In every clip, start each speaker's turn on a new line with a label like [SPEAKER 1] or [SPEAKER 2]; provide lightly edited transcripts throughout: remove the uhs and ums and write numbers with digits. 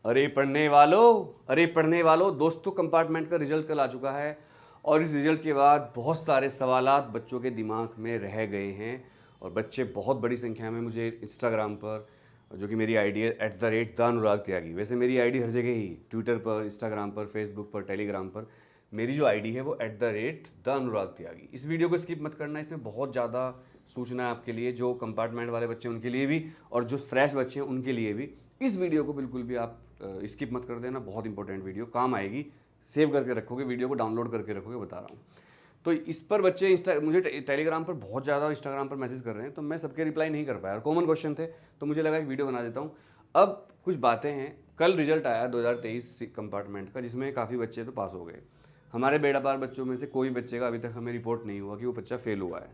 [SPEAKER 1] अरे पढ़ने वालों दोस्तों, कंपार्टमेंट का रिजल्ट कल आ चुका है और इस रिजल्ट के बाद बहुत सारे सवालात बच्चों के दिमाग में रह गए हैं और बच्चे बहुत बड़ी संख्या में मुझे इंस्टाग्राम पर, जो कि मेरी आईडी है @दानुराग त्यागी, वैसे मेरी आईडी हर जगह ही, ट्विटर पर, इंस्टाग्राम पर, फेसबुक पर, टेलीग्राम पर, मेरी जो आईडी है वो @दानुराग त्यागी। इस वीडियो को स्किप मत करना, इसमें बहुत ज़्यादा सूचना है आपके लिए, जो कंपार्टमेंट वाले बच्चे हैं उनके लिए भी और जो फ्रेश बच्चे हैं उनके लिए भी। इस वीडियो को बिल्कुल भी आप स्किप मत कर देना, बहुत इंपॉर्टेंट वीडियो, काम आएगी। सेव करके रखोगे, वीडियो को डाउनलोड करके रखोगे, बता रहा हूँ। तो इस पर बच्चे मुझे टेलीग्राम पर बहुत ज़्यादा और इंस्टाग्राम पर मैसेज कर रहे हैं, तो मैं सबके रिप्लाई नहीं कर पाया और कॉमन क्वेश्चन थे, तो मुझे लगा एक वीडियो बना देता हूँ। अब कुछ बातें हैं। कल रिजल्ट आया 2023 कंपार्टमेंट का, जिसमें काफ़ी बच्चे तो पास हो गए। हमारे बेड़ा पार बच्चों में से कोई बच्चे का अभी तक हमें रिपोर्ट नहीं हुआ कि वो बच्चा फेल हुआ है।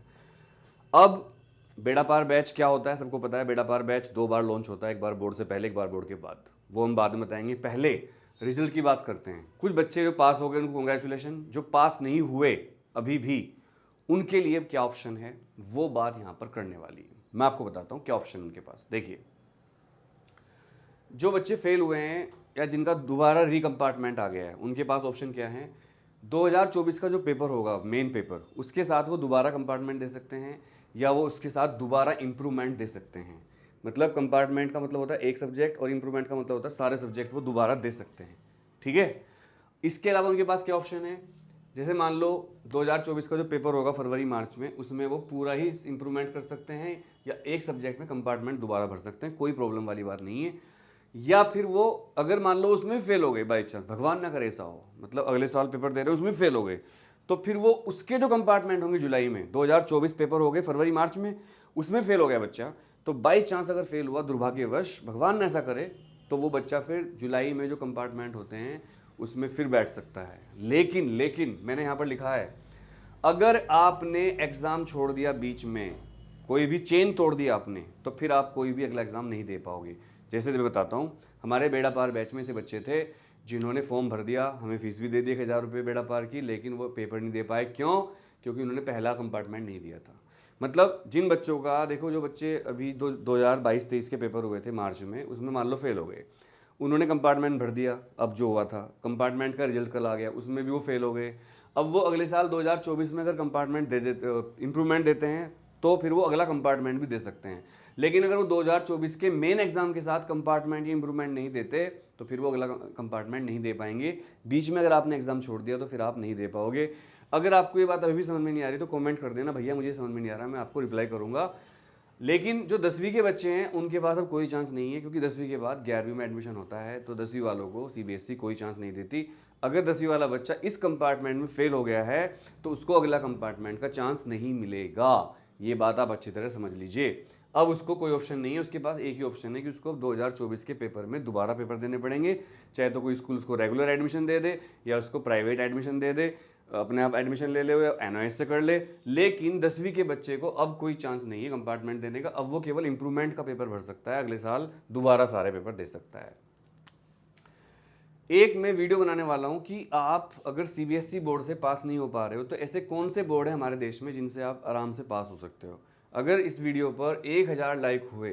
[SPEAKER 1] अब बेड़ा पार बैच क्या होता है सबको पता है। बेड़ा पार बैच 2 बार लॉन्च होता है, एक बार बोर्ड से पहले, एक बार बोर्ड के बाद। वो हम बाद में बताएंगे, पहले रिजल्ट की बात करते हैं। कुछ बच्चे जो पास हो गए उनको कॉन्ग्रेचुलेशन, जो पास नहीं हुए अभी भी उनके लिए क्या ऑप्शन है वो बात यहाँ पर करने वाली है। मैं आपको बताता हूँ क्या ऑप्शन उनके पास। देखिए, जो बच्चे फेल हुए हैं या जिनका दोबारा रीकम्पार्टमेंट आ गया है उनके पास ऑप्शन क्या है। 2024 का जो पेपर होगा, मेन पेपर, उसके साथ वो दोबारा कंपार्टमेंट दे सकते हैं या वो उसके साथ दोबारा इम्प्रूवमेंट दे सकते हैं। मतलब कंपार्टमेंट का मतलब होता है एक सब्जेक्ट और इम्प्रूवमेंट का मतलब होता है सारे सब्जेक्ट वो दोबारा दे सकते हैं। ठीक है, इसके अलावा उनके पास क्या ऑप्शन है। जैसे मान लो 2024 का जो पेपर होगा फरवरी मार्च में, उसमें वो पूरा ही इम्प्रूवमेंट कर सकते हैं या एक सब्जेक्ट में कंपार्टमेंट दोबारा भर सकते हैं, कोई प्रॉब्लम वाली बात नहीं है। या फिर वो अगर मान लो उसमें फेल हो गए बाई चांस, भगवान ना करे ऐसा हो, मतलब अगले साल पेपर दे रहे हो उसमें फेल हो गए, तो फिर वो उसके जो कंपार्टमेंट होंगे जुलाई में, 2024 पेपर हो गए फरवरी मार्च में, उसमें फेल हो गया बच्चा, तो बाई चांस अगर फेल हुआ दुर्भाग्यवश, भगवान ना ऐसा करे, तो वो बच्चा फिर जुलाई में जो कंपार्टमेंट होते हैं उसमें फिर बैठ सकता है। लेकिन मैंने यहाँ पर लिखा है, अगर आपने एग्ज़ाम छोड़ दिया बीच में, कोई भी चेन तोड़ दिया आपने, तो फिर आप कोई भी अगला एग्ज़ाम नहीं दे पाओगे। जैसे मैं बताता हूँ, हमारे बेड़ा पार बैच में से बच्चे थे जिन्होंने फॉर्म भर दिया, हमें फीस भी दे दी 1000 रुपये बेड़ा पार की, लेकिन वो पेपर नहीं दे पाए। क्यों? क्योंकि उन्होंने पहला कंपार्टमेंट नहीं दिया था। मतलब जिन बच्चों का, देखो जो बच्चे अभी 2022-23 के पेपर हुए थे मार्च में, उसमें मान लो फेल हो गए, उन्होंने कंपार्टमेंट भर दिया, अब जो हुआ था कंपार्टमेंट का रिजल्ट कल आ गया, उसमें भी वो फेल हो गए। अब वो अगले साल 2024 में अगर कंपार्टमेंट दे देते, इम्प्रूवमेंट देते हैं, तो फिर वो अगला कंपार्टमेंट भी दे सकते हैं। लेकिन अगर वो 2024 के मेन एग्जाम के साथ कंपार्टमेंट या इंप्रूवमेंट नहीं देते, तो फिर वो अगला कंपार्टमेंट नहीं दे पाएंगे। बीच में अगर आपने एग्जाम छोड़ दिया तो फिर आप नहीं दे पाओगे। अगर आपको ये बात अभी भी समझ में नहीं आ रही तो कमेंट कर देना, भैया मुझे समझ में नहीं आ रहा, मैं आपको रिप्लाई करूंगा। लेकिन जो 10वीं के बच्चे हैं उनके पास अब कोई चांस नहीं है, क्योंकि 10वीं के बाद 11वीं में एडमिशन होता है, तो 10वीं वालों को सीबीएसई कोई चांस नहीं देती। अगर 10वीं वाला बच्चा इस कंपार्टमेंट में फेल हो गया है तो उसको अगला कंपार्टमेंट का चांस नहीं मिलेगा। ये बात आप अच्छी तरह समझ लीजिए। अब उसको कोई ऑप्शन नहीं है, उसके पास एक ही ऑप्शन है कि उसको 2024 के पेपर में दोबारा पेपर देने पड़ेंगे, चाहे तो कोई स्कूल उसको रेगुलर एडमिशन दे दे या उसको प्राइवेट एडमिशन दे दे, अपने आप एडमिशन ले ले या एनओएस से कर ले। लेकिन 10वीं के बच्चे को अब कोई चांस नहीं है कंपार्टमेंट देने का, अब वो केवल इंप्रूवमेंट का पेपर भर सकता है, अगले साल दोबारा सारे पेपर दे सकता है। एक मैं वीडियो बनाने वाला हूं कि आप अगर सीबीएसई बोर्ड से पास नहीं हो पा रहे हो तो ऐसे कौन से बोर्ड है हमारे देश में जिनसे आप आराम से पास हो सकते हो। अगर इस वीडियो पर 1000 लाइक हुए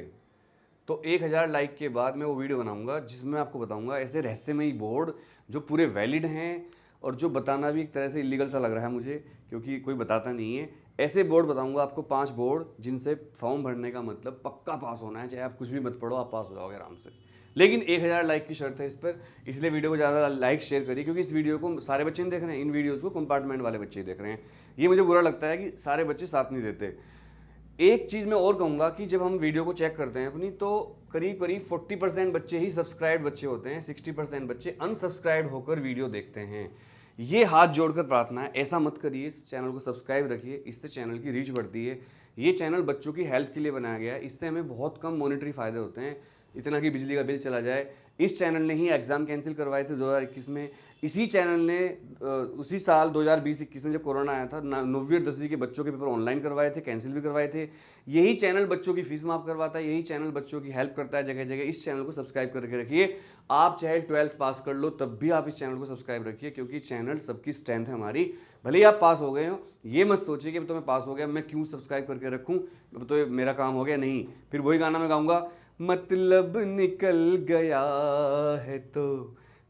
[SPEAKER 1] तो 1000 लाइक के बाद मैं वो वीडियो बनाऊंगा जिसमें आपको बताऊंगा ऐसे रहस्यमयी बोर्ड जो पूरे वैलिड हैं, और जो बताना भी एक तरह से इलीगल सा लग रहा है मुझे क्योंकि कोई बताता नहीं है। ऐसे बोर्ड बताऊंगा आपको 5 बोर्ड जिनसे फॉर्म भरने का मतलब पक्का पास होना है, चाहे आप कुछ भी मत पढ़ो आप पास हो जाओगे आराम से। लेकिन 1000 लाइक की शर्त है इस पर, इसलिए वीडियो को ज़्यादा लाइक शेयर करिए, क्योंकि इस वीडियो को सारे बच्चे नहीं देख रहे हैं, इन वीडियोज़ को कंपार्टमेंट वाले बच्चे देख रहे हैं। ये मुझे बुरा लगता है कि सारे बच्चे साथ नहीं देते। एक चीज़ मैं और कहूँगा कि जब हम वीडियो को चेक करते हैं अपनी, तो करीब करीब 40% बच्चे ही सब्सक्राइब बच्चे होते हैं, 60% बच्चे अनसब्सक्राइब होकर वीडियो देखते हैं। ये हाथ जोड़कर प्रार्थना है, ऐसा मत करिए, इस चैनल को सब्सक्राइब रखिए, इससे चैनल की रीच बढ़ती है। ये चैनल बच्चों की हेल्प के लिए बनाया गया है, इससे हमें बहुत कम मॉनेटरी फ़ायदे होते हैं, इतना कि बिजली का बिल चला जाए। इस चैनल ने ही एग्ज़ाम कैंसिल करवाए थे 2021 में, इसी चैनल ने उसी साल 2020-21 में जब कोरोना आया था 9वीं और 10वीं के बच्चों के पेपर ऑनलाइन करवाए थे, कैंसिल भी करवाए थे। यही चैनल बच्चों की फीस माफ़ करवाता है, यही चैनल बच्चों की हेल्प करता है जगह जगह। इस चैनल को सब्सक्राइब करके रखिए। आप चाहे 12th पास कर लो तब भी आप इस चैनल को सब्सक्राइब रखिए, क्योंकि चैनल सबकी स्ट्रेंथ है हमारी। भले ही आप पास हो गए हो, ये मत सोचिए कि अब तो मैं पास हो गया, मैं क्यों सब्सक्राइब करके रखूँ, अब तो मेरा काम हो गया। नहीं, फिर वही गाना मैं गाऊंगा, मतलब निकल गया है तो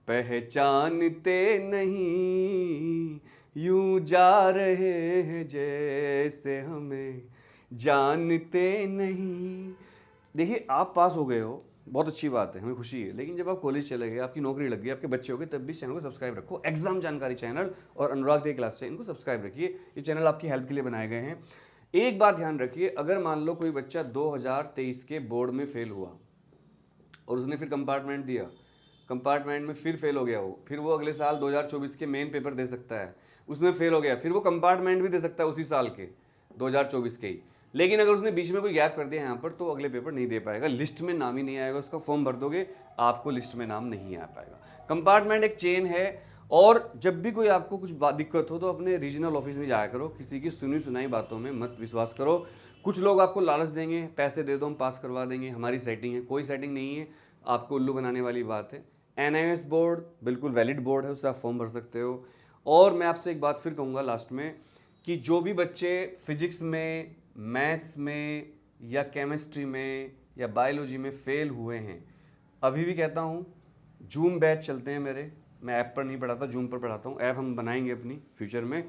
[SPEAKER 1] पहचानते नहीं, यूं जा रहे हैं जैसे हमें जानते नहीं। देखिए आप पास हो गए हो, बहुत अच्छी बात है, हमें खुशी है, लेकिन जब आप कॉलेज चले गए, आपकी नौकरी लग गई, आपके बच्चे हो गए, तब भी चैनल को सब्सक्राइब रखो। एग्जाम जानकारी चैनल और अनुराग दे क्लास इनको सब्सक्राइब रखिए, ये चैनल आपकी हेल्प के लिए बनाए गए हैं। एक बात ध्यान रखिए, अगर मान लो कोई बच्चा 2023 के बोर्ड में फेल हुआ और उसने फिर कंपार्टमेंट दिया, कंपार्टमेंट में फिर फेल हो गया हो, फिर वो अगले साल 2024 के मेन पेपर दे सकता है, उसमें फेल हो गया, फिर वो कंपार्टमेंट भी दे सकता है उसी साल के 2024 के ही। लेकिन अगर उसने बीच में कोई गैप कर दिया यहाँ पर तो अगले पेपर नहीं दे पाएगा, लिस्ट में नाम ही नहीं आएगा, उसका फॉर्म भर दोगे आपको लिस्ट में नाम नहीं आ पाएगा। कंपार्टमेंट एक चेन है, और जब भी कोई आपको कुछ दिक्कत हो तो अपने रीजनल ऑफिस में जाया करो, किसी की सुनी सुनाई बातों में मत विश्वास करो। कुछ लोग आपको लालच देंगे, पैसे दे दो हम पास करवा देंगे, हमारी सेटिंग है, कोई सेटिंग नहीं है, आपको उल्लू बनाने वाली बात है। NIOS बोर्ड बिल्कुल वैलिड बोर्ड है, उससे आप फॉर्म भर सकते हो। और मैं आपसे एक बात फिर कहूँगा लास्ट में कि जो भी बच्चे फिजिक्स में, मैथ्स में या केमिस्ट्री में या बायोलॉजी में फेल हुए हैं, अभी भी कहता हूँ जूम बैच चलते हैं मेरे, मैं ऐप पर नहीं पढ़ाता, जूम पर पढ़ाता हूँ। ऐप हम बनाएंगे अपनी फ्यूचर में,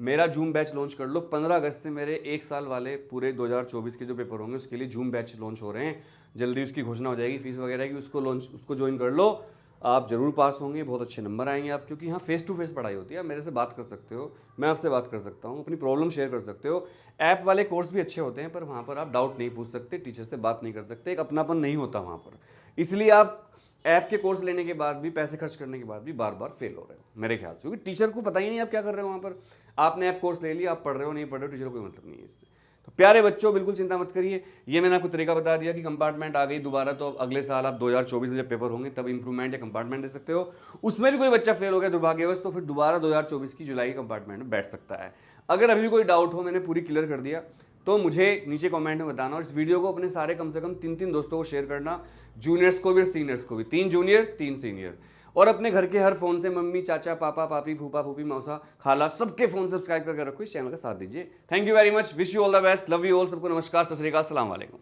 [SPEAKER 1] मेरा जूम बैच लॉन्च कर लो। 15 अगस्त से मेरे 1 साल वाले पूरे 2024 के जो पेपर होंगे उसके लिए जूम बैच लॉन्च हो रहे हैं, जल्दी उसकी घोषणा हो जाएगी फीस वगैरह की, उसको ज्वाइन कर लो, आप जरूर पास होंगे, बहुत अच्छे नंबर आएंगे आप, क्योंकि यहाँ फेस टू फेस पढ़ाई होती है, आप मेरे से बात कर सकते हो, मैं आपसे बात कर सकता हूँ, अपनी प्रॉब्लम शेयर कर सकते हो। ऐप वाले कोर्स भी अच्छे होते हैं पर वहाँ पर आप डाउट नहीं पूछ सकते, टीचर से बात नहीं कर सकते, एक अपनापन नहीं होता वहाँ पर, इसलिए आप ऐप के कोर्स लेने के बाद भी, पैसे खर्च करने के बाद भी बार बार फेल हो रहे हो मेरे ख्याल से, क्योंकि टीचर को पता ही नहीं आप क्या कर रहे हो वहाँ पर। आपने ऐप कोर्स ले लिया, आप पढ़ रहे हो नहीं पढ़ रहे हो, टीचर को कोई मतलब नहीं है इससे। तो प्यारे बच्चों बिल्कुल चिंता मत करिए, ये मैंने आपको तरीका बता दिया कि कंपार्टमेंट आ गई दोबारा तो अगले साल आप 2024 में जब पेपर होंगे तब इंप्रूवमेंट या कंपार्टमेंट दे सकते हो। उसमें भी कोई बच्चा फेल हो गया दुर्भाग्यवश तो फिर दोबारा 2024 की जुलाई कंपार्टमेंट में बैठ सकता है। अगर अभी भी कोई डाउट हो, मैंने पूरी क्लियर कर दिया, तो मुझे नीचे कमेंट में बताना, और इस वीडियो को अपने सारे कम से कम 3-3 दोस्तों को शेयर करना, जूनियर्स को भी और सीनियर्स को भी, 3 जूनियर 3 सीनियर, और अपने घर के हर फोन से मम्मी, चाचा, पापा, पापी, फूफा, फूफी, मौसा, खाला, सबके फोन सब्सक्राइब करके रखो, इस चैनल का साथ दीजिए। Thank you very much, wish you all the best, love you all, सबको नमस्कार, सत श्री अकाल, अस्सलाम वालेकुम।